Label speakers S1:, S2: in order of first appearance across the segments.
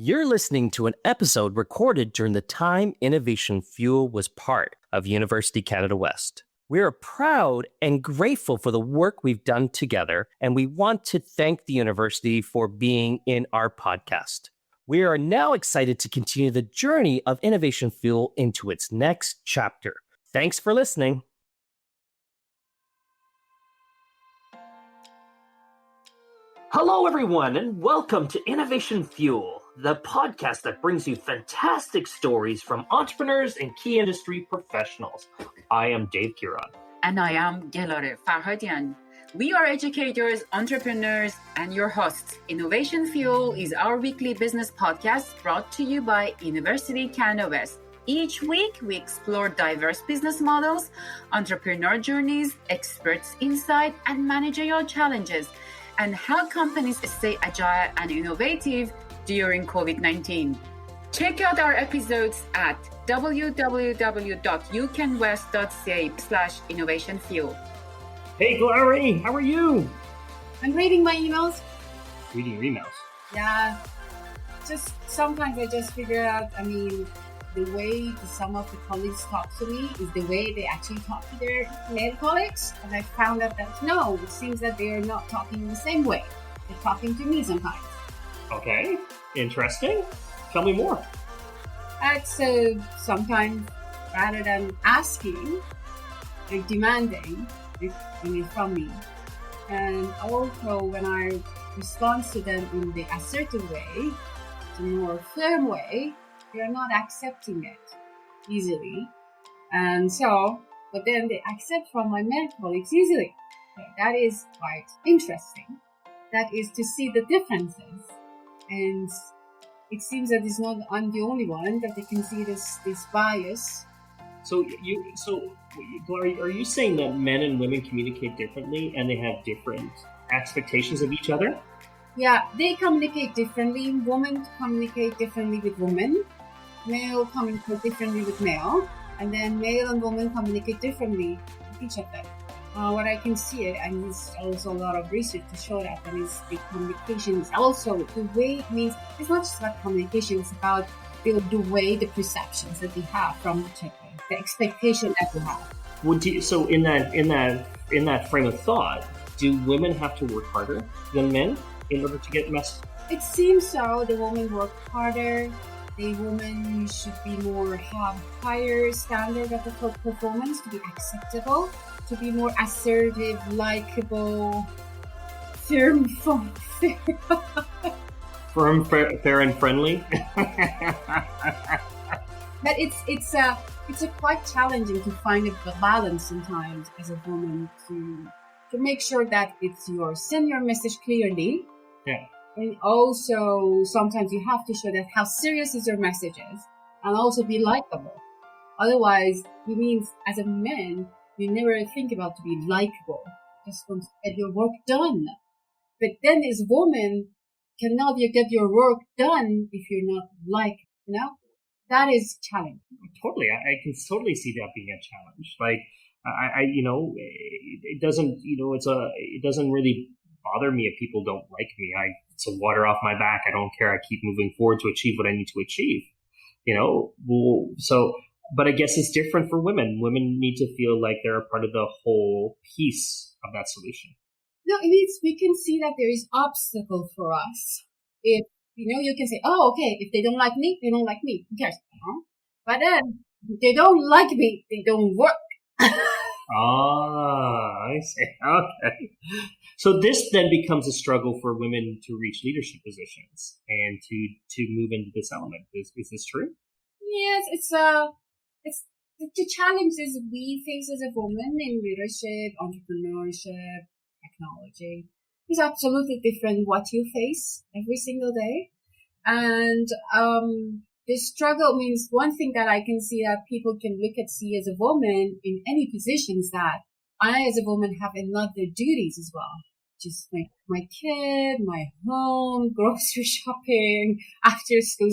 S1: You're listening to an episode recorded during the time Innovation Fuel was part of University Canada West. We are proud and grateful for the work we've done together, and we want to thank the university for being in our podcast. We are now excited to continue the journey of Innovation Fuel into its next chapter. Thanks for listening. Hello, everyone, and welcome to Innovation Fuel, the podcast that brings you fantastic stories from entrepreneurs and key industry professionals. I am Dave and Gelareh.
S2: And I am Gelareh Farhadian. We are educators, entrepreneurs, and your hosts. Innovation Fuel is our weekly business podcast brought to you by University Canada West. Each week, we explore diverse business models, entrepreneur journeys, experts' insight, and managerial challenges, and how companies stay agile and innovative during COVID-19. Check out our episodes at www.ucanwest.ca/innovationfuel.
S1: Hey, Gelareh, how are you?
S3: I'm reading my emails.
S1: Reading your emails?
S3: Yeah. Just sometimes I just figure out, the way some of the colleagues talk to me is the way they actually talk to their male colleagues. And I found out that no, it seems that they are not talking in the same way. They're talking to me sometimes.
S1: Okay, interesting. Tell me more.
S3: So sometimes rather than asking, they're demanding it from me. And also when I respond to them in the assertive way, the more firm way, they are not accepting it easily. And so, but then they accept from my male colleagues easily. So that is quite interesting. That is to see the differences. And it seems that it's not I'm the only one that they can see this bias.
S1: So Gelareh, are you saying that men and women communicate differently and they have different expectations of each other?
S3: Yeah, they communicate differently. Women communicate differently with women. Male communicate differently with male. And then male and woman communicate differently with each other. What I can see, and there's also a lot of research to show that, and is the communication is also the way it means. It's not just about communication; it's about the way, the perceptions that we have from each other, the expectation that we have.
S1: So in that frame of thought, do women have to work harder than men in order to get messages?
S3: It seems so. The women work harder. The woman should be have higher standard of the performance to be acceptable, to be more assertive, likable, firm,
S1: fair, and friendly.
S3: But it's quite challenging to find a balance sometimes as a woman to make sure that you send your message clearly.
S1: Yeah.
S3: And also, sometimes you have to show that how serious is your messages and also be likable. Otherwise, it means as a man, you never think about to be likable. Just want to get your work done. But then as a woman, cannot you get your work done if you're not That is challenging.
S1: Totally. I can totally see that being a challenge. Like, it doesn't, it doesn't really bother me if people don't like me. It's a water off my back. I don't care. I keep moving forward to achieve what I need to achieve. But I guess it's different for women. Women need to feel like they're a part of the whole piece of that solution.
S3: No, it means we can see that there is obstacle for us. If, you can say, oh, okay, if they don't like me, they don't like me. Who cares? But then, if they don't like me, they don't work.
S1: I see. Okay. So this then becomes a struggle for women to reach leadership positions and to move into this element. Is this true?
S3: Yes, it's the challenges we face as a woman in leadership, entrepreneurship, technology is absolutely different what you face every single day. And the struggle means one thing that I can see that people can see as a woman in any positions that I as a woman have another duties as well. Just my kid, my home, grocery shopping, after school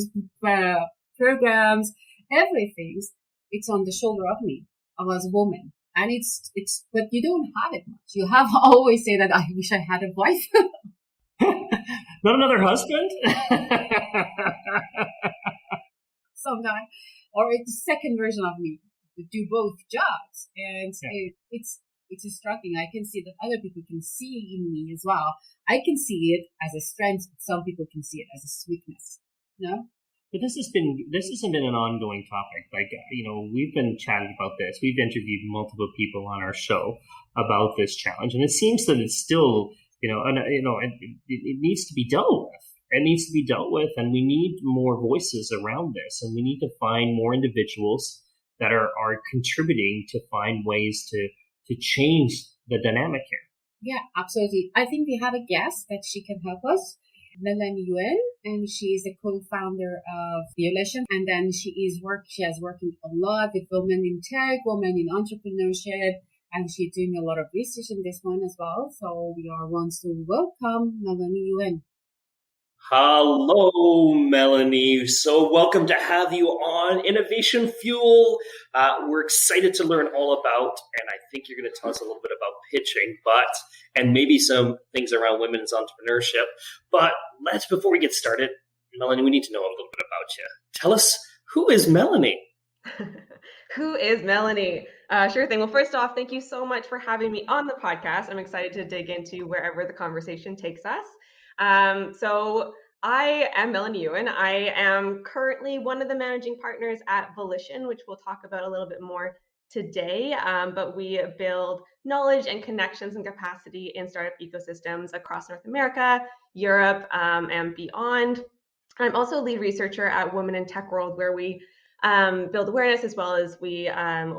S3: programs, everything. It's on the shoulder of me. I was a woman. And but you don't have it much. You have always say that I wish I had a wife.
S1: Not another husband?
S3: sometimes, or it's the second version of me to do both jobs. And it's striking. I can see that other people can see in me as well. I can see it as a strength, but some people can see it as a weakness. No?
S1: But this hasn't been an ongoing topic. Like, we've been chatting about this. We've interviewed multiple people on our show about this challenge, and it seems that it's still, it needs to be dealt with. It needs to be dealt with, and we need more voices around this, and we need to find more individuals that are contributing to find ways to change the dynamic here.
S3: Yeah, absolutely. I think we have a guest that she can help us. Melanie Ewan, and she is a co-founder of Volition. And then she has working a lot with women in tech, women in entrepreneurship, and she's doing a lot of research in this one as well. So we are wants to welcome Melanie Ewan.
S1: Hello, Melanie. So welcome to have you on Innovation Fuel. We're excited to learn all about, and I think you're going to tell us a little bit about pitching, and maybe some things around women's entrepreneurship. But before we get started, Melanie, we need to know a little bit about you. Tell us, who is Melanie?
S4: Who is Melanie? Sure thing. Well, first off, thank you so much for having me on the podcast. I'm excited to dig into wherever the conversation takes us. So I am Melanie Ewan. I am currently one of the managing partners at Volition, which we'll talk about a little bit more today. But we build knowledge and connections and capacity in startup ecosystems across North America, Europe, and beyond. I'm also a lead researcher at Women in Tech World, where we build awareness as well as we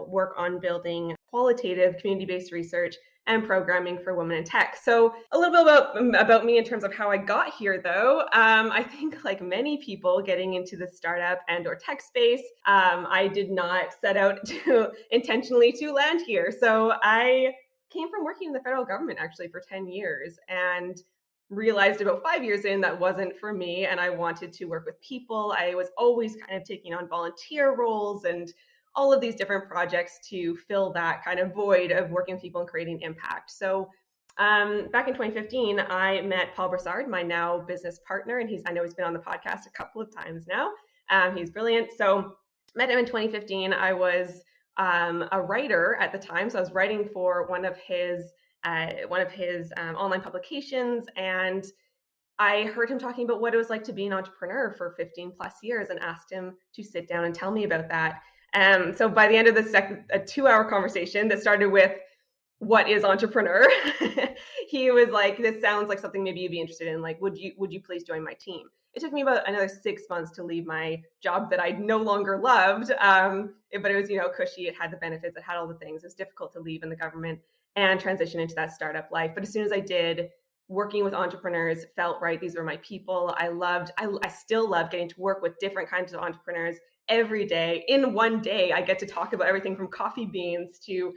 S4: work on building qualitative community-based research and programming for women in tech. So a little bit about me in terms of how I got here, though. I think like many people getting into the startup and or tech space, I did not set out to intentionally to land here. So I came from working in the federal government actually for 10 years and realized about 5 years in that wasn't for me, and I wanted to work with people. I was always kind of taking on volunteer roles and all of these different projects to fill that kind of void of working with people and creating impact. So back in 2015, I met Paul Broussard, my now business partner, and I know he's been on the podcast a couple of times now. He's brilliant. So met him in 2015. I was a writer at the time, so I was writing for one of his online publications, and I heard him talking about what it was like to be an entrepreneur for 15 plus years and asked him to sit down and tell me about that. So by the end of the a 2-hour conversation that started with what is entrepreneur, he was like, this sounds like something maybe you'd be interested in. Like, would you please join my team? It took me about another 6 months to leave my job that I no longer loved. But it was, cushy. It had the benefits. It had all the things. It was difficult to leave in the government and transition into that startup life. But as soon as I did, working with entrepreneurs felt right. These were my people. I still love getting to work with different kinds of entrepreneurs every day. In one day, I get to talk about everything from coffee beans to,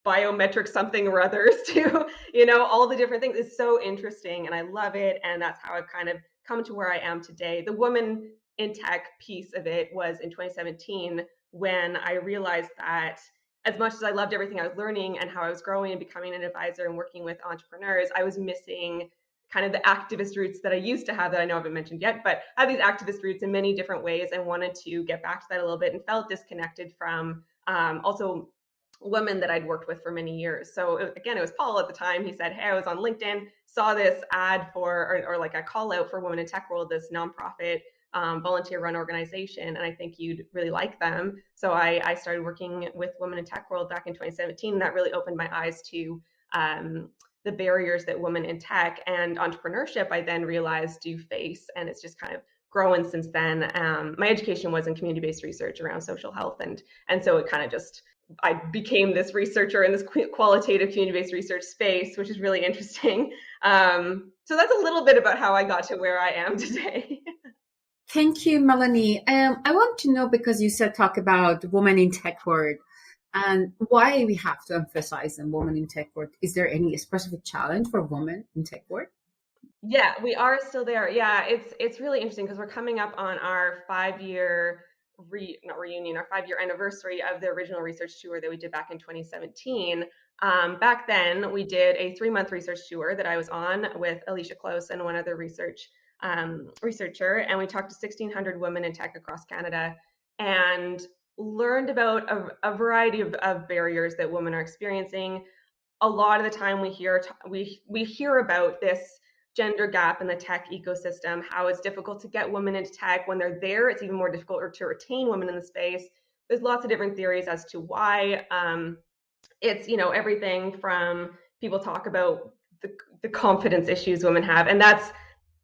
S4: biometric something or others to, all the different things. It's so interesting and I love it. And that's how I've kind of come to where I am today. The woman in tech piece of it was in 2017 when I realized that as much as I loved everything I was learning and how I was growing and becoming an advisor and working with entrepreneurs, I was missing kind of the activist roots that I used to have that I know I haven't mentioned yet, but I have these activist roots in many different ways and wanted to get back to that a little bit and felt disconnected from also women that I'd worked with for many years. So it was Paul at the time. He said, hey, I was on LinkedIn, saw this ad for, or like a call out for Women in Tech World, this nonprofit volunteer run organization. And I think you'd really like them. So I started working with Women in Tech World back in 2017. And that really opened my eyes to the barriers that women in tech and entrepreneurship, I then realized do face. And it's just kind of grown since then. My education was in community-based research around social health. And so it kind of just, I became this researcher in this qualitative community-based research space, which is really interesting. So that's a little bit about how I got to where I am today.
S3: Thank you, Melanie. I want to know, because you said talk about women in tech world and why we have to emphasize on women in tech world. Is there any specific challenge for women in tech world?
S4: Yeah, we are still there. Yeah, it's really interesting because we're coming up on our 5-year our 5-year anniversary of the original research tour that we did back in 2017. Back then, we did a 3-month research tour that I was on with Alicia Close and one other research researcher, and we talked to 1,600 women in tech across Canada and learned about a variety of barriers that women are experiencing. A lot of the time we hear about this gender gap in the tech ecosystem, how it's difficult to get women into tech. When they're there, it's even more difficult to retain women in the space. There's lots of different theories as to why. It's, everything from people talk about the confidence issues women have, and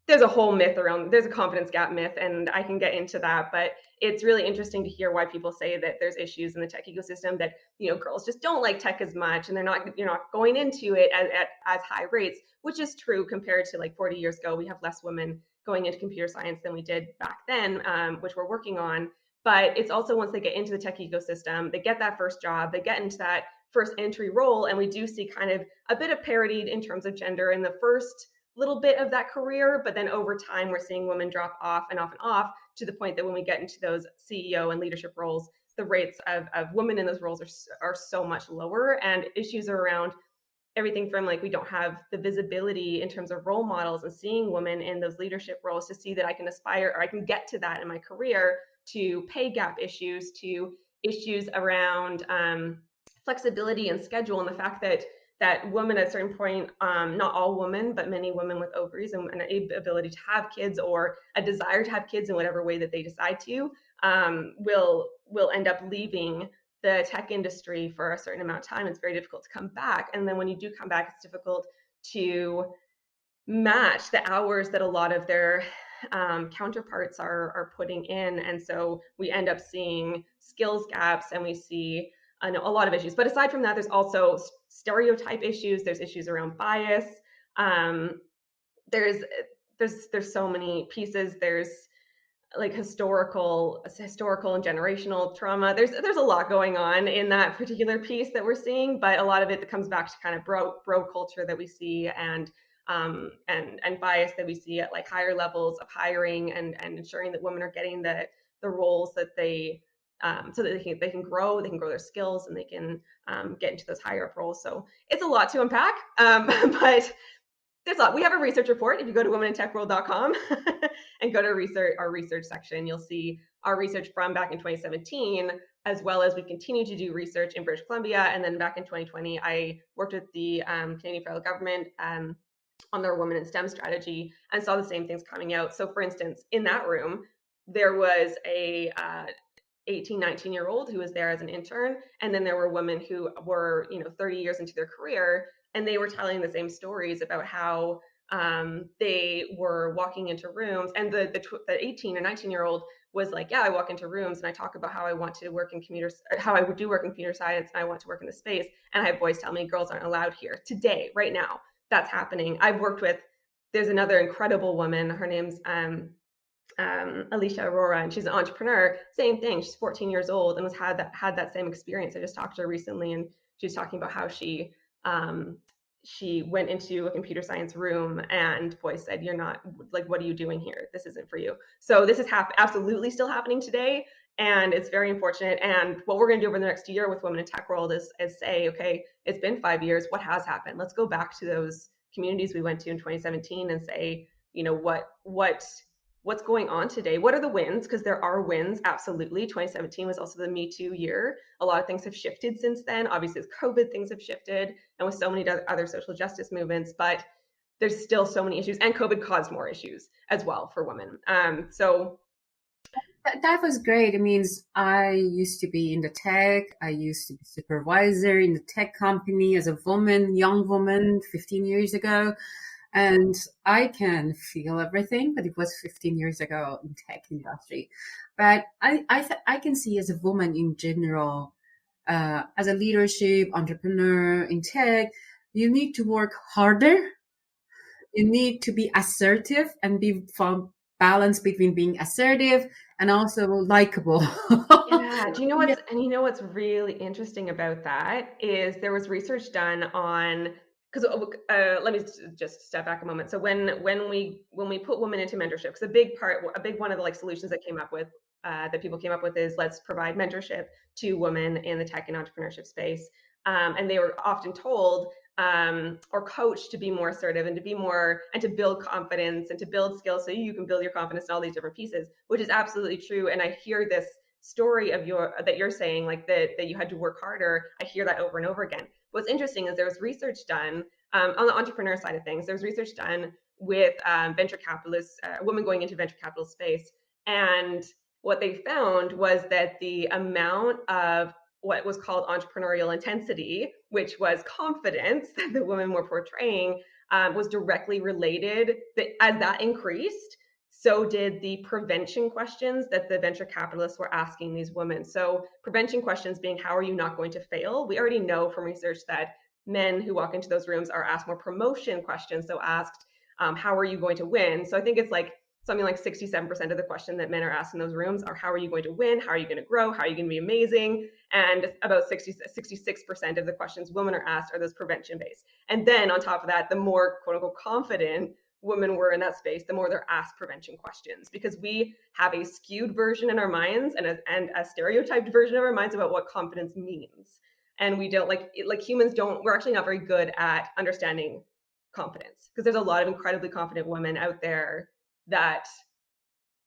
S4: there's a whole myth around, there's a confidence gap myth, and I can get into that, but it's really interesting to hear why people say that there's issues in the tech ecosystem, that, girls just don't like tech as much, and you're not going into it at as high rates, which is true compared to like 40 years ago. We have less women going into computer science than we did back then, which we're working on. But it's also, once they get into the tech ecosystem, they get that first job, they get into that first entry role, and we do see kind of a bit of parity in terms of gender in the first little bit of that career, but then over time we're seeing women drop off and off and off, to the point that when we get into those CEO and leadership roles, the rates of women in those roles are so much lower, and issues are around everything from, like, we don't have the visibility in terms of role models and seeing women in those leadership roles to see that I can aspire or I can get to that in my career, to pay gap issues, to issues around flexibility and schedule, and the fact that women at a certain point, not all women, but many women with ovaries and an ability to have kids, or a desire to have kids in whatever way that they decide to, will end up leaving the tech industry for a certain amount of time. It's very difficult to come back. And then when you do come back, it's difficult to match the hours that a lot of their counterparts are putting in. And so we end up seeing skills gaps, and we see a lot of issues. But aside from that, there's also stereotype issues. There's issues around bias. There's so many pieces. There's like historical and generational trauma. There's a lot going on in that particular piece that we're seeing, but a lot of it comes back to kind of bro culture that we see, and bias that we see at like higher levels of hiring, and ensuring that women are getting the roles that they so that they can grow their skills, and they can get into those higher up roles. So it's a lot to unpack, but there's a lot. We have a research report. If you go to womenintechworld.com and go to our research section, you'll see our research from back in 2017, as well as we continue to do research in British Columbia. And then back in 2020, I worked with the Canadian federal government on their Women in STEM strategy, and saw the same things coming out. So for instance, in that room, there was a 18, 19-year-old who was there as an intern. And then there were women who were, 30 years into their career, and they were telling the same stories about how they were walking into rooms, and the 18 or 19-year-old was like, yeah, I walk into rooms and I talk about how I want to work in how I would do work in computer science, and I want to work in the space. And I have boys tell me girls aren't allowed here today, right now. That's happening. I've worked with, there's another incredible woman. Her name's Alicia Aurora, and she's an entrepreneur. Same thing. She's 14 years old and had that same experience. I just talked to her recently, and she was talking about how she went into a computer science room, and boys said, "You're not, like, what are you doing here? This isn't for you." So this is absolutely still happening today, and it's very unfortunate. And what we're going to do over the next year with Women in Tech World is say, okay, it's been 5 years. What has happened? Let's go back to those communities we went to in 2017 and say, what's going on today? What are the wins? Because there are wins, absolutely. 2017 was also the Me Too year. A lot of things have shifted since then. Obviously, with COVID, things have shifted, and with so many other social justice movements, but there's still so many issues, and COVID caused more issues as well for women. So
S3: that was great. It means I used to be in the tech. I used to be supervisor in the tech company as a woman, young woman, 15 years ago. And I can feel everything, but it was 15 years ago in tech industry. But I can see as a woman in general, as a leadership entrepreneur in tech, you need to work harder. You need to be assertive and be found balance between being assertive and also likable.
S4: Yeah. Do you know what's really interesting about that is there was research done on, because let me just step back a moment. So when we put women into mentorship, because a big one of the solutions that came up with that people came up with is, let's provide mentorship to women in the tech and entrepreneurship space. And they were often told, or coached to be more assertive and to be more and to build confidence and to build skills so you can build your confidence in all these different pieces, which is absolutely true. And I hear this story of that you're saying, like that you had to work harder. I hear that over and over again. What's interesting is there was research done on the entrepreneur side of things. There was research done with venture capitalists, women going into venture capital space, and what they found was that the amount of what was called entrepreneurial intensity, which was confidence that the women were portraying, was directly related. That as that increased, so did the prevention questions that the venture capitalists were asking these women. So prevention questions being, how are you not going to fail? We already know from research that men who walk into those rooms are asked more promotion questions. So asked, how are you going to win? So I think it's like something like 67% of the question that men are asked in those rooms are, how are you going to win? How are you going to grow? How are you going to be amazing? And about 66% of the questions women are asked are those prevention based. And then on top of that, the more quote unquote confident women were in that space, the more they're asked prevention questions, because we have a skewed version in our minds and a stereotyped version of our minds about what confidence means. And we don't like humans we're actually not very good at understanding confidence, because there's a lot of incredibly confident women out there that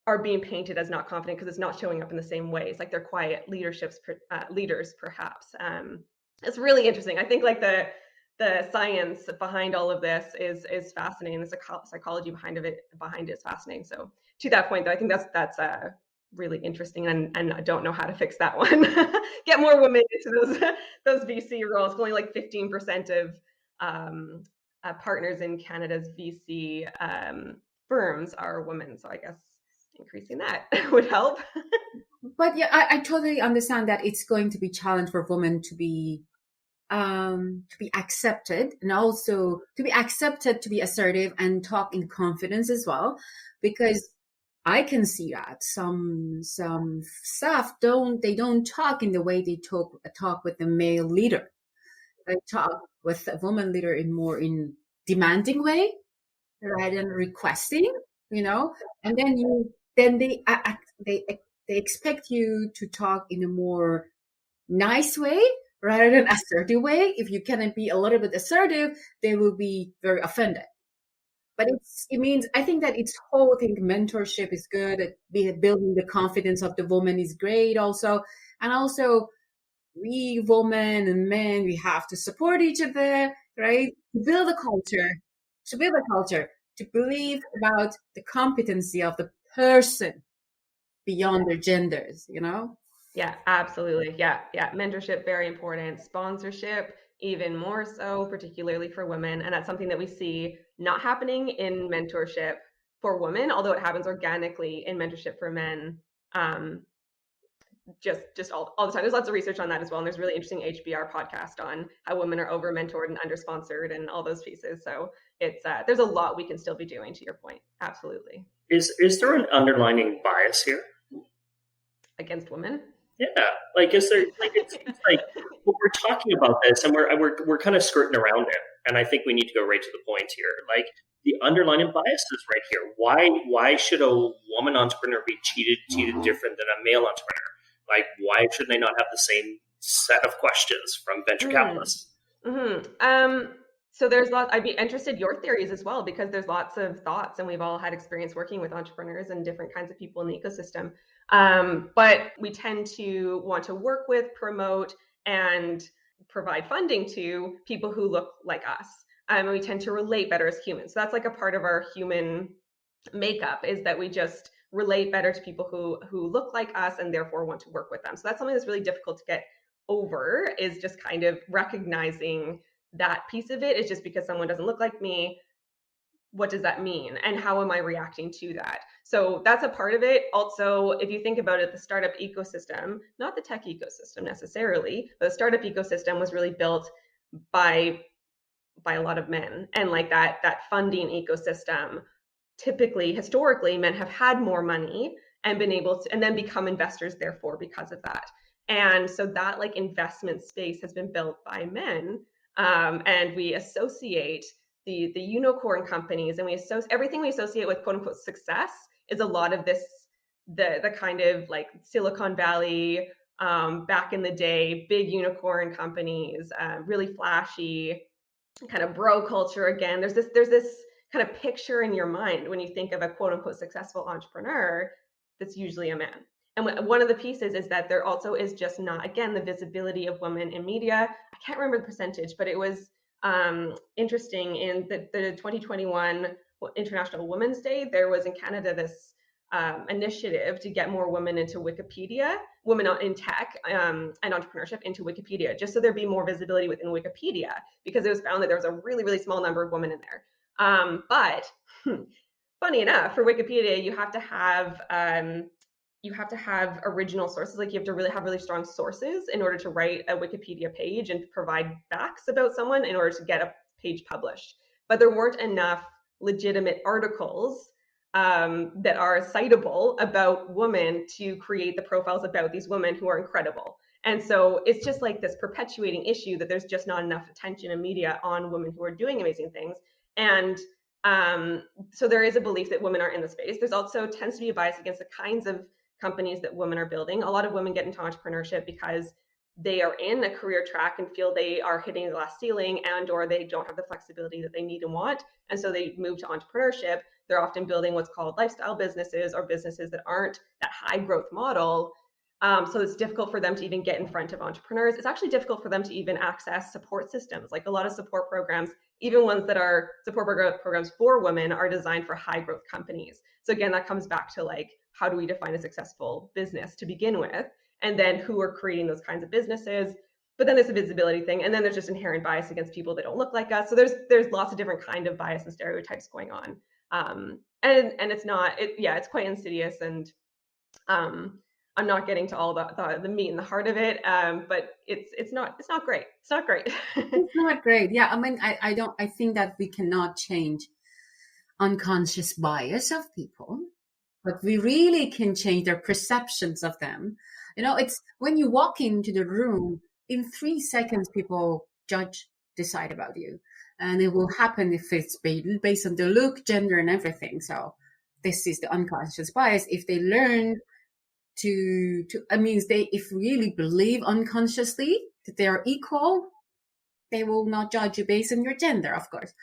S4: are being painted as not confident because it's not showing up in the same ways. Like they're quiet leaders, perhaps. It's really interesting. I think like the science behind all of this is fascinating. The psychology behind it is fascinating. So to that point, though, I think that's really interesting, and I don't know how to fix that one. Get more women into those VC roles. Only like 15% of partners in Canada's VC firms are women. So I guess increasing that would help.
S3: But yeah, I totally understand that it's going to be challenge for women to be accepted, and also to be accepted, to be assertive and talk in confidence as well, because I can see that some staff don't talk in the way they talk with the male leader. They talk with a woman leader in more in demanding way rather than requesting, and then they expect you to talk in a more nice way rather than assertive way. If you cannot be a little bit assertive, they will be very offended. But it means, I think that it's whole thing, mentorship is good. Building the confidence of the woman is great also. And also we women and men, we have to support each other, right? To build a culture, to believe about the competency of the person beyond their genders,
S4: Yeah, absolutely. Yeah. Mentorship, very important. Sponsorship, even more so, particularly for women. And that's something that we see not happening in mentorship for women, although it happens organically in mentorship for men. Just all the time. There's lots of research on that as well. And there's really interesting HBR podcast on how women are over mentored and under sponsored and all those pieces. So it's there's a lot we can still be doing, to your point. Absolutely.
S1: Is there an underlying bias here
S4: against women?
S1: Yeah, like is there like it seems like when we're talking about this and we're kind of skirting around it, and I think we need to go right to the point here. Like the underlying bias is right here. Why should a woman entrepreneur be treated different than a male entrepreneur? Like why should they not have the same set of questions from venture capitalists?
S4: So there's lots. I'd be interested in your theories as well, because there's lots of thoughts, and we've all had experience working with entrepreneurs and different kinds of people in the ecosystem. But we tend to want to work with, promote, and provide funding to people who look like us. And we tend to relate better as humans. So that's like a part of our human makeup, is that we just relate better to people who look like us and therefore want to work with them. So that's something that's really difficult to get over, is just kind of recognizing that piece of it. Is just because someone doesn't look like me, what does that mean? And how am I reacting to that? So that's a part of it. Also, if you think about it, the startup ecosystem, not the tech ecosystem necessarily, but the startup ecosystem was really built by a lot of men. And like that funding ecosystem, typically, historically, men have had more money and been able to, and then become investors, therefore, because of that. And so that like investment space has been built by men. And we associate the unicorn companies, and we associate everything we associate with quote unquote success is a lot of this, the kind of like Silicon Valley, back in the day, big unicorn companies, really flashy, kind of bro culture again. There's this kind of picture in your mind when you think of a quote unquote successful entrepreneur that's usually a man. And one of the pieces is that there also is just not, again, the visibility of women in media. I can't remember the percentage, but it was interesting in the 2021 International Women's Day. There was in Canada this initiative to get more women into Wikipedia, women in tech and entrepreneurship into Wikipedia, just so there'd be more visibility within Wikipedia, because it was found that there was a really, really small number of women in there. But funny enough, for Wikipedia, you have to have original sources. Like you have to really have really strong sources in order to write a Wikipedia page and provide facts about someone in order to get a page published. But there weren't enough legitimate articles that are citable about women to create the profiles about these women who are incredible. And so it's just like this perpetuating issue that there's just not enough attention in media on women who are doing amazing things. And so there is a belief that women aren't in the space. There's also tends to be a bias against the kinds of companies that women are building. A lot of women get into entrepreneurship because they are in a career track and feel they are hitting the glass ceiling, and or they don't have the flexibility that they need and want. And so they move to entrepreneurship. They're often building what's called lifestyle businesses, or businesses that aren't that high growth model. So it's difficult for them to even get in front of entrepreneurs. It's actually difficult for them to even access support systems. Like a lot of support programs, even ones that are support programs for women, are designed for high growth companies. So again, that comes back to like, how do we define a successful business to begin with? And then who are creating those kinds of businesses? But then there's a visibility thing, and then there's just inherent bias against people that don't look like us. So there's lots of different kind of bias and stereotypes going on, and it's quite insidious, and I'm not getting to all the meat and the heart of it, but it's not great. It's not great.
S3: It's not great. Yeah, I mean, I think that we cannot change unconscious bias of people, but we really can change their perceptions of them. It's when you walk into the room, in 3 seconds, people decide about you. And it will happen if it's based on the look, gender, and everything. So this is the unconscious bias. If they learn if really believe unconsciously that they are equal, they will not judge you based on your gender, of course.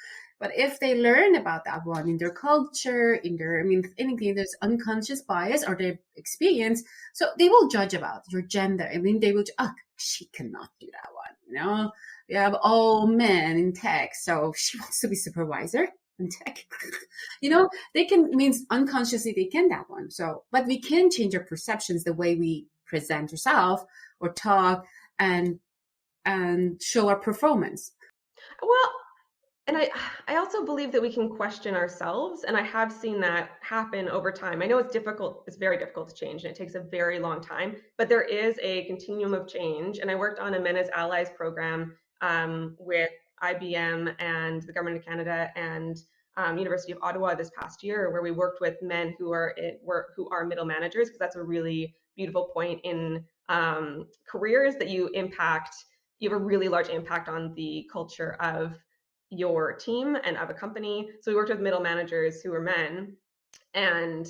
S3: But if they learn about that one in their culture, anything, there's unconscious bias or their experience, so they will judge about your gender. They will, she cannot do that one. We have all men in tech, so she wants to be supervisor in tech. They can, means unconsciously they can that one. So, but we can change our perceptions, the way we present ourselves or talk and show our performance.
S4: Well, and I also believe that we can question ourselves, and I have seen that happen over time. I know it's difficult, it's very difficult to change, and it takes a very long time, but there is a continuum of change. And I worked on a Men as Allies program with IBM and the Government of Canada and University of Ottawa this past year, where we worked with men who are middle managers, because that's a really beautiful point in careers, that you have a really large impact on the culture of your team and of a company. So we worked with middle managers who were men, and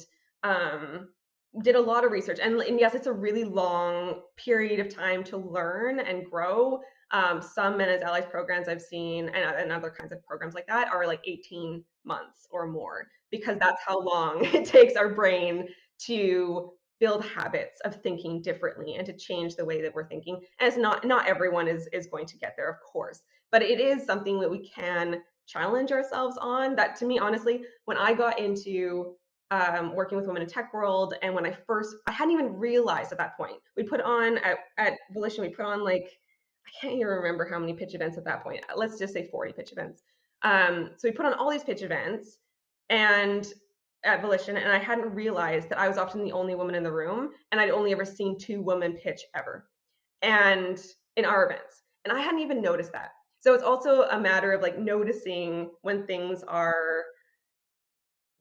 S4: did a lot of research. And yes, it's a really long period of time to learn and grow. Some Men as Allies programs I've seen, and other kinds of programs like that, are like 18 months or more, because that's how long it takes our brain to build habits of thinking differently and to change the way that we're thinking. And it's not everyone is going to get there, of course, but it is something that we can challenge ourselves on. That, to me, honestly, when I got into working with women in tech world, and when I hadn't even realized at that point, we put on at Volition, we put on like, I can't even remember how many pitch events at that point. Let's just say 40 pitch events. So we put on all these pitch events and at Volition, and I hadn't realized that I was often the only woman in the room, and I'd only ever seen 2 women pitch ever, and in our events, and I hadn't even noticed that. So it's also a matter of like noticing when things are,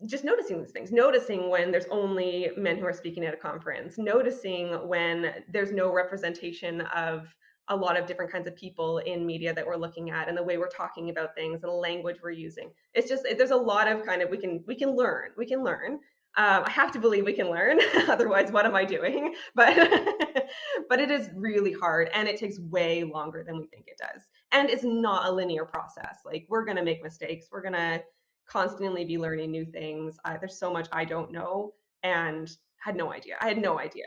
S4: just noticing these things, noticing when there's only men who are speaking at a conference, noticing when there's no representation of a lot of different kinds of people in media that we're looking at, and the way we're talking about things and the language we're using. It's just, there's a lot of kind of, we can learn. I have to believe we can learn. Otherwise, what am I doing? But but it is really hard, and it takes way longer than we think it does. And it's not a linear process. Like, we're going to make mistakes. We're going to constantly be learning new things. There's so much I don't know and had no idea. I had no idea.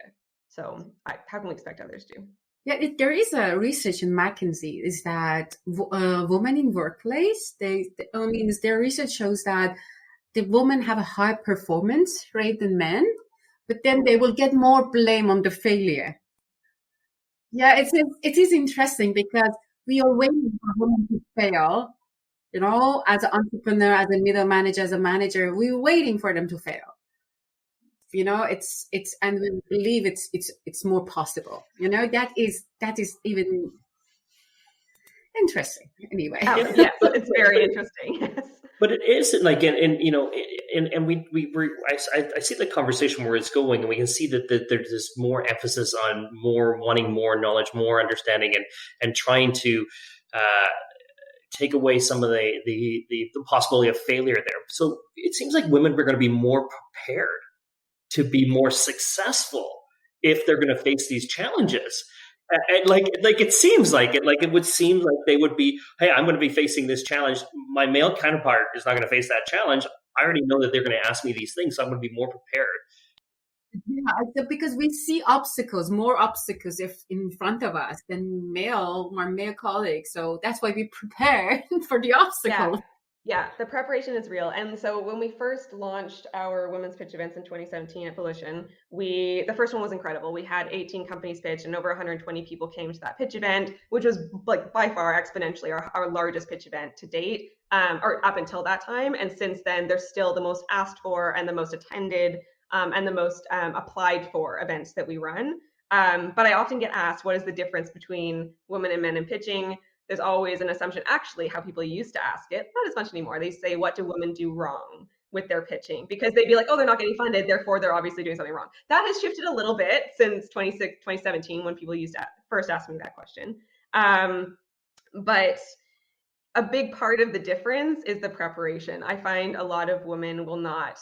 S4: So how can we expect others to?
S3: Yeah, there is a research in McKinsey is that women in workplace, their research shows that the women have a high performance rate than men, but then they will get more blame on the failure. Yeah, it is interesting because we are waiting for women to fail. You know, as an entrepreneur, as a middle manager, as a manager, we're waiting for them to fail. You know, and we believe it's more possible. You know, that is even interesting. Anyway,
S4: yes, it's very interesting. Yes.
S1: But it is like, and you know, and I see the conversation where it's going, and we can see that there's this more emphasis on more wanting more knowledge, more understanding, and trying to take away some of the possibility of failure there. So it seems like women are going to be more prepared to be more successful if they're going to face these challenges. And like it seems like it. Like, it would seem like they would be, hey, I'm going to be facing this challenge. My male counterpart is not going to face that challenge. I already know that they're going to ask me these things, so I'm going to be more prepared.
S3: Yeah, because we see more obstacles if in front of us than our male colleagues. So that's why we prepare for the obstacle.
S4: Yeah, the preparation is real. And so when we first launched our women's pitch events in 2017 at Volition, the first one was incredible. We had 18 companies pitch and over 120 people came to that pitch event, which was like by far exponentially our largest pitch event to date, or up until that time. And since then, they're still the most asked for and the most attended and the most applied for events that we run. But I often get asked, what is the difference between women and men in pitching? There's always an assumption, actually, how people used to ask it, not as much anymore. They say, what do women do wrong with their pitching? Because they'd be like, oh, they're not getting funded, therefore they're obviously doing something wrong. That has shifted a little bit since 2017 when people used to first ask me that question. But a big part of the difference is the preparation. I find a lot of women will not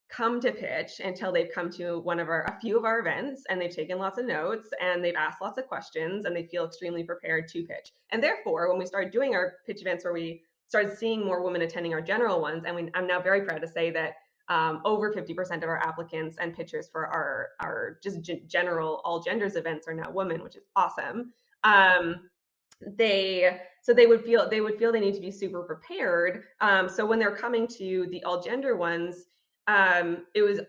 S4: come to pitch until they've come to a few of our events and they've taken lots of notes and they've asked lots of questions and they feel extremely prepared to pitch. And therefore, when we started doing our pitch events where we started seeing more women attending our general ones, and I'm now very proud to say that over 50% of our applicants and pitchers for our just general all genders events are now women, which is awesome. They would feel they need to be super prepared. So when they're coming to the all gender ones, it was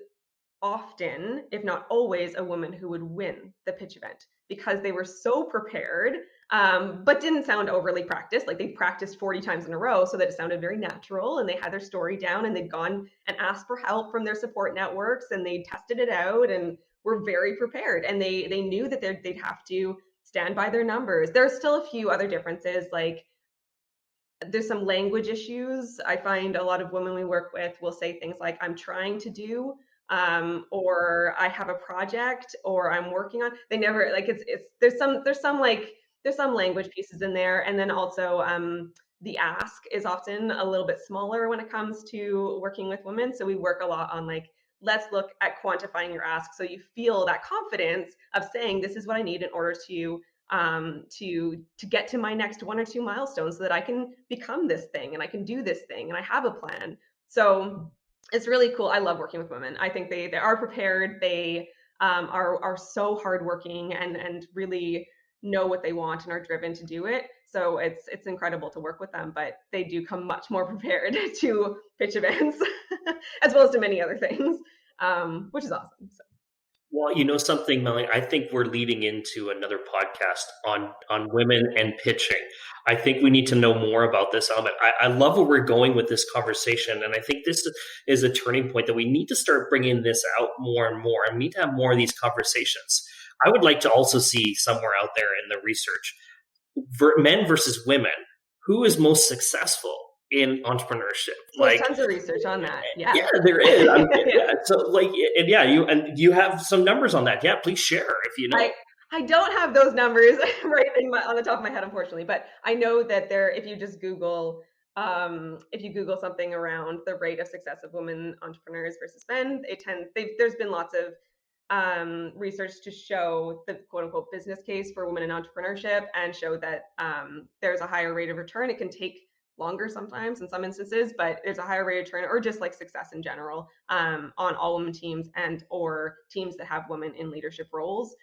S4: often, if not always, a woman who would win the pitch event because they were so prepared, but didn't sound overly practiced. Like, they practiced 40 times in a row so that it sounded very natural, and they had their story down and they'd gone and asked for help from their support networks and they tested it out and were very prepared. And they knew that they'd have to stand by their numbers. There are still a few other differences, like there's some language issues. I find a lot of women we work with will say things like, I'm trying to do, or I have a project, or I'm working on. They never, like, there's some language pieces in there. And then also the ask is often a little bit smaller when it comes to working with women. So we work a lot on, like, let's look at quantifying your ask so you feel that confidence of saying, this is what I need in order to get to my next 1 or 2 milestones so that I can become this thing and I can do this thing and I have a plan. So it's really cool. I love working with women. I think they are prepared. They are so hardworking and really know what they want and are driven to do it. So it's incredible to work with them, but they do come much more prepared to pitch events as well as to many other things, which is awesome. So.
S1: Well, you know something, Melanie, I think we're leading into another podcast on women and pitching. I think we need to know more about this element. I love where we're going with this conversation, and I think this is a turning point that we need to start bringing this out more and more, and we need to have more of these conversations. I would like to also see somewhere out there in the research, men versus women, who is most successful in entrepreneurship.
S4: There's tons of research on that. Yeah,
S1: there is. So you have some numbers on that. Yeah, please share if you know.
S4: I don't have those numbers right on the top of my head, unfortunately, but I know that if you just Google something around the rate of success of women entrepreneurs versus men, there's been lots of research to show the quote unquote business case for women in entrepreneurship and showed that there's a higher rate of return. It can take longer sometimes in some instances, but there's a higher rate of return, or just like success in general, on all women teams and or teams that have women in leadership roles.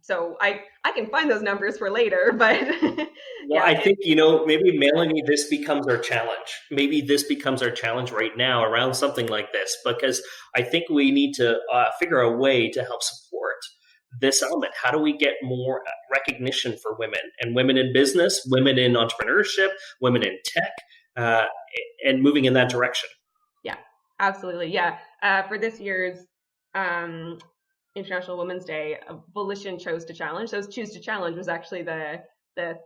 S4: So I can find those numbers for later, but
S1: Well, I think, maybe Melanie, this becomes our challenge. Maybe this becomes our challenge right now around something like this, because I think we need to figure a way to help support this element. How do we get more recognition for women and women in business, women in entrepreneurship, women in tech, and moving in that direction?
S4: Yeah, absolutely. Yeah. For this year's International Women's Day, Volition chose to challenge. So choose to challenge was actually the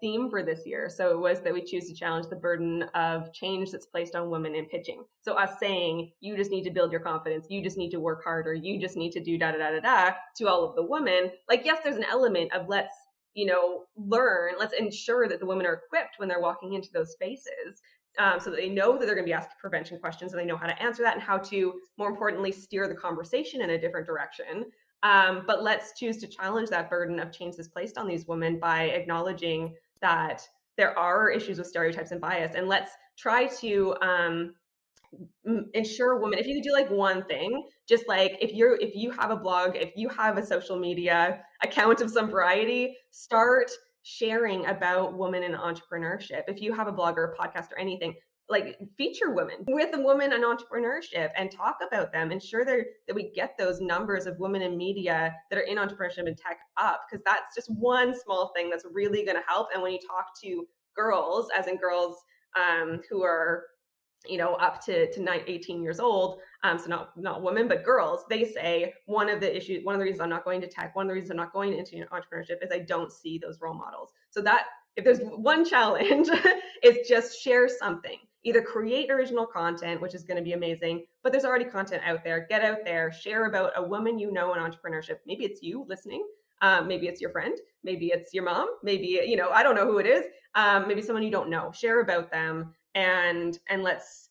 S4: theme for this year. So it was that we choose to challenge the burden of change that's placed on women in pitching. So us saying, you just need to build your confidence, you just need to work harder, you just need to do da da da da da to all of the women. Like, yes, there's an element of let's ensure that the women are equipped when they're walking into those spaces. So that they know that they're going to be asked prevention questions and they know how to answer that and how to, more importantly, steer the conversation in a different direction. But let's choose to challenge that burden of change that's placed on these women by acknowledging that there are issues with stereotypes and bias. And let's try to ensure women, if you could do like one thing, just like if you have a blog, if you have a social media account of some variety, start sharing about women in entrepreneurship. If you have a blog or a podcast or anything, like feature women with a woman in entrepreneurship and talk about them. Ensure that we get those numbers of women in media that are in entrepreneurship and tech up, because that's just one small thing that's really going to help. And when you talk to girls, as in girls who are up to 18 years old, so not women, but girls, they say one of the reasons I'm not going to tech, one of the reasons I'm not going into entrepreneurship is I don't see those role models. So that if there's one challenge, is just share something. Either create original content, which is going to be amazing, but there's already content out there. Get out there, share about a woman in entrepreneurship. Maybe it's you listening. Maybe it's your friend. Maybe it's your mom. Maybe, I don't know who it is. Maybe someone you don't know. Share about them, and let's,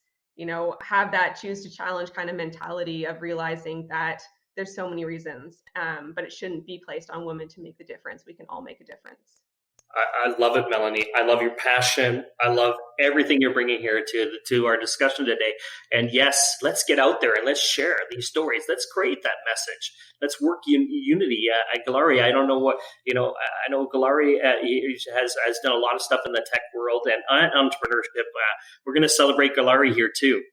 S4: have that choose to challenge kind of mentality of realizing that there's so many reasons, but it shouldn't be placed on women to make the difference. We can all make a difference.
S1: I love it, Melanie. I love your passion. I love everything you're bringing here to our discussion today. And yes, let's get out there and let's share these stories. Let's create that message. Let's work unity. Gelareh, I don't know what, I know Gelareh has done a lot of stuff in the tech world and entrepreneurship. We're going to celebrate Gelareh here too.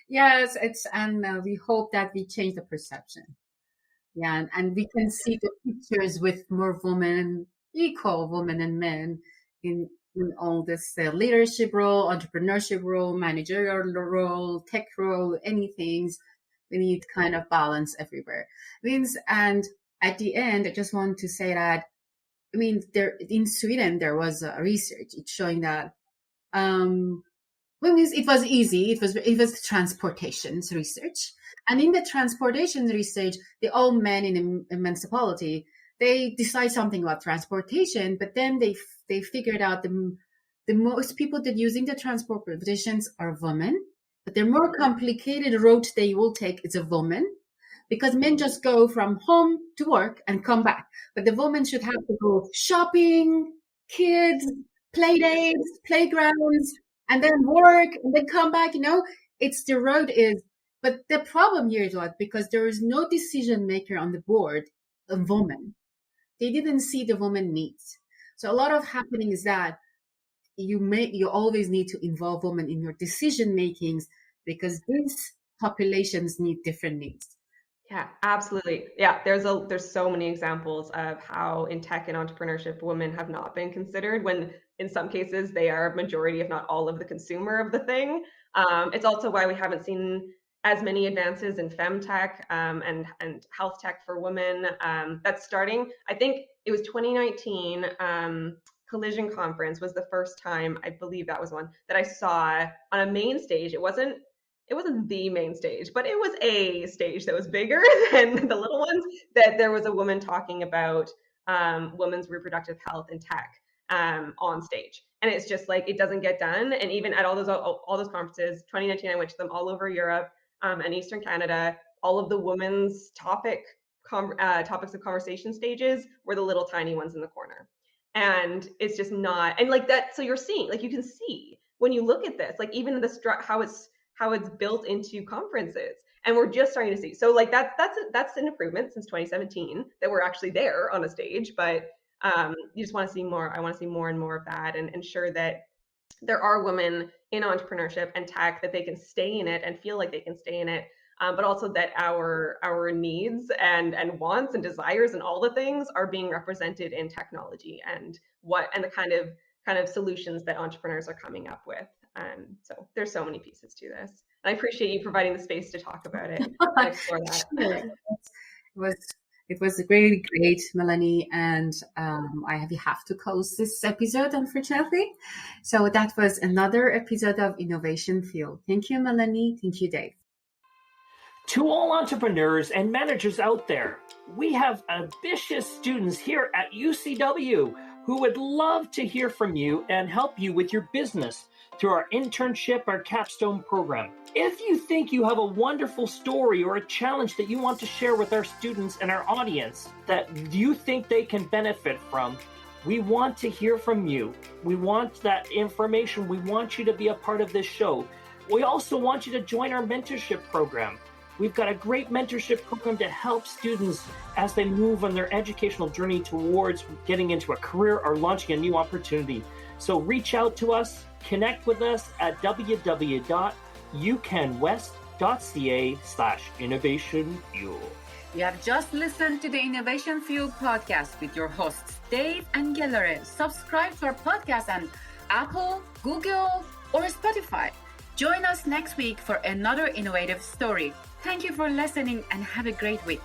S3: Yes, and we hope that we change the perception. Yeah, and we can see the pictures with more women, equal women and men in all this leadership role, entrepreneurship role, managerial role, tech role, anything. We need kind of balance everywhere. And at the end, I just want to say that, there in Sweden, there was a research. It's showing that, it was easy. It was transportation research. And in the transportation research, the old men in a municipality, they decide something about transportation, but then they figured out the most people that using the transportations are women, but the more complicated route they will take is a woman, because men just go from home to work and come back. But the woman should have to go shopping, kids, play dates, playgrounds, and then work, and then come back. It's the road is. But the problem here is what? Because there is no decision maker on the board, a woman. They didn't see the woman needs. So a lot of happening is that you always need to involve women in your decision makings, because these populations need different needs.
S4: Yeah, absolutely. Yeah, there's so many examples of how in tech and entrepreneurship women have not been considered, when in some cases they are majority, if not all, of the consumer of the thing. It's also why we haven't seen as many advances in femtech and health tech for women. That's starting. I think it was 2019. Collision Conference was the first time, I believe that was one, that I saw on a main stage. It wasn't the main stage, but it was a stage that was bigger than the little ones, that there was a woman talking about women's reproductive health in tech on stage. And it's just like, it doesn't get done. And even at all those conferences, 2019, I went to them all over Europe and Eastern Canada. All of the women's topic topics of conversation stages were the little tiny ones in the corner. And it's just not, and like that. So you're seeing, like, you can see when you look at this, like even how it's built into conferences, and we're just starting to see. So like that's an improvement since 2017 that we're actually there on a stage, but you just want to see more. I want to see more and more of that, and ensure that there are women in entrepreneurship and tech, that they can stay in it and feel like they can stay in it, but also that our needs and wants and desires and all the things are being represented in technology, and the kind of solutions that entrepreneurs are coming up with. So there's so many pieces to this. And I appreciate you providing the space to talk about it and explore that.
S3: Sure. It was really great, Melanie, and I have to close this episode, unfortunately. So that was another episode of Innovation Fuel. Thank you, Melanie. Thank you, Dave.
S1: To all entrepreneurs and managers out there, we have ambitious students here at UCW who would love to hear from you and help you with your business through our internship, our capstone program. If you think you have a wonderful story or a challenge that you want to share with our students and our audience that you think they can benefit from, we want to hear from you. We want that information. We want you to be a part of this show. We also want you to join our mentorship program. We've got a great mentorship program to help students as they move on their educational journey towards getting into a career or launching a new opportunity. So reach out to us, connect with us at www.ucanwest.ca/innovationfuel.
S2: You have just listened to the Innovation Fuel podcast with your hosts, Dave and Gelareh. Subscribe to our podcast on Apple, Google, or Spotify. Join us next week for another innovative story. Thank you for listening and have a great week.